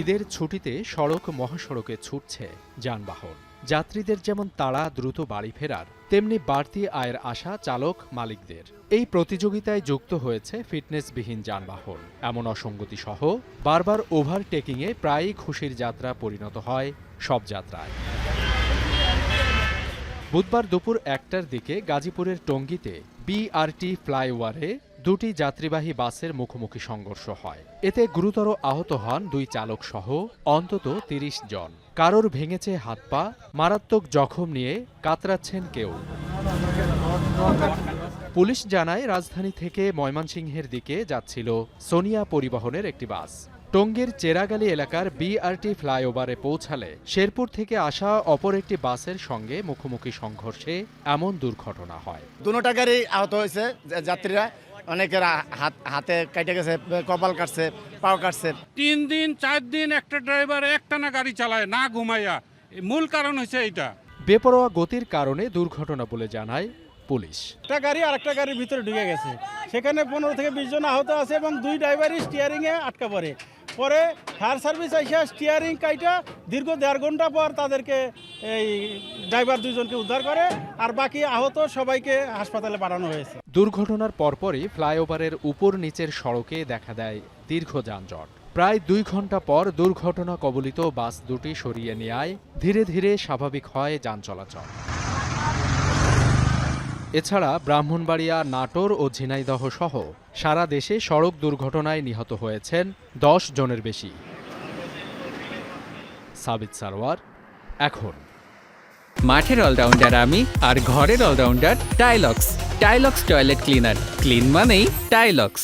ঈদের ছুটিতে সড়ক মহাসড়কে ছুটছে যানবাহন। যাত্রীদের যেমন তাড়া দ্রুত বাড়ি ফেরার, তেমনি বাড়তি আয়ের আশা চালক মালিকদের। এই প্রতিযোগিতায় যুক্ত হয়েছে ফিটনেসবিহীন যানবাহন। এমন অসঙ্গতি সহ বারবার ওভারটেকিংয়ে প্রায়ই খুশির যাত্রা পরিণত হয় সব যাত্রায়। বুধবার দুপুর ১টার দিকে গাজীপুরের টঙ্গীতে বিআরটি ফ্লাইওভারে দুটি যাত্রীবাহী বাসের মুখোমুখি সংঘর্ষ হয়। এতে গুরুতর আহত হন দুই চালক সহ অন্তত ৩০ জন। কারোর ভেঙেছে হাত পা, মারাত্মক জখম নিয়ে কাতরাচ্ছেন কেউ। পুলিশ জানায়, রাজধানী থেকে ময়মনসিংহের দিকে যাচ্ছিল সোনিয়া পরিবহনের একটি বাস। টঙ্গীর চেরাগালী এলাকার বিআরটি ফ্লাইওভারে পৌঁছালে শেরপুর থেকে আসা অপর একটি বাসের সঙ্গে মুখোমুখি সংঘর্ষে এমন দুর্ঘটনা হয়। দুটো গাড়ি আহত হয়েছে যাত্রীরা, অনেকের হাতে কেটে গেছে, কপাল কাটছে, পাও কাটছে। ৩ দিন ৪ দিন একটা ড্রাইভার একটানা গাড়ি চালায় না ঘুমাইয়া, মূল কারণ হচ্ছে এইটা। বেপরোয়া গতির কারণে দুর্ঘটনা বলে জানায় পুলিশ। একটা গাড়ি আর একটা গাড়ির ভিতরে ঢুকে গেছে, সেখানে ১৫ থেকে ২০ জন আহত আছে এবং দুই ড্রাইভারই স্টিয়ারিংয়ে আটকা পড়ে। পরে ফায়ার সার্ভিস আইসা স্টিয়ারিং কাইটা দীর্ঘ ১.৫ ঘন্টা পর তাদেরকে এই ড্রাইভার দুইজনকে উদ্ধার করে, আর বাকি আহত সবাইকে হাসপাতালে পাঠানো হয়েছে। দুর্ঘটনার পরপরই ফ্লাইওভারের উপর নিচের সড়কে দেখা দেয় দীর্ঘ যানজট। প্রায় ২ ঘন্টা পর দুর্ঘটনা কবলিত বাস দুটি সরিয়ে নেয় ধীরে ধীরে স্বাভাবিক হয় যান চলাচল। এছাড়া ব্রাহ্মণবাড়িয়া, নাটোর ও ঝিনাইদহ সহ সারা দেশে সড়ক দুর্ঘটনায় নিহত হয়েছেন ১০ জনের বেশি। সাবিত সারোয়ার, এখন। মাঠের অলরাউন্ডার আমি, আর ঘরের allrounder Tylox. Tylox toilet cleaner, clean মানেই টাইলক্স।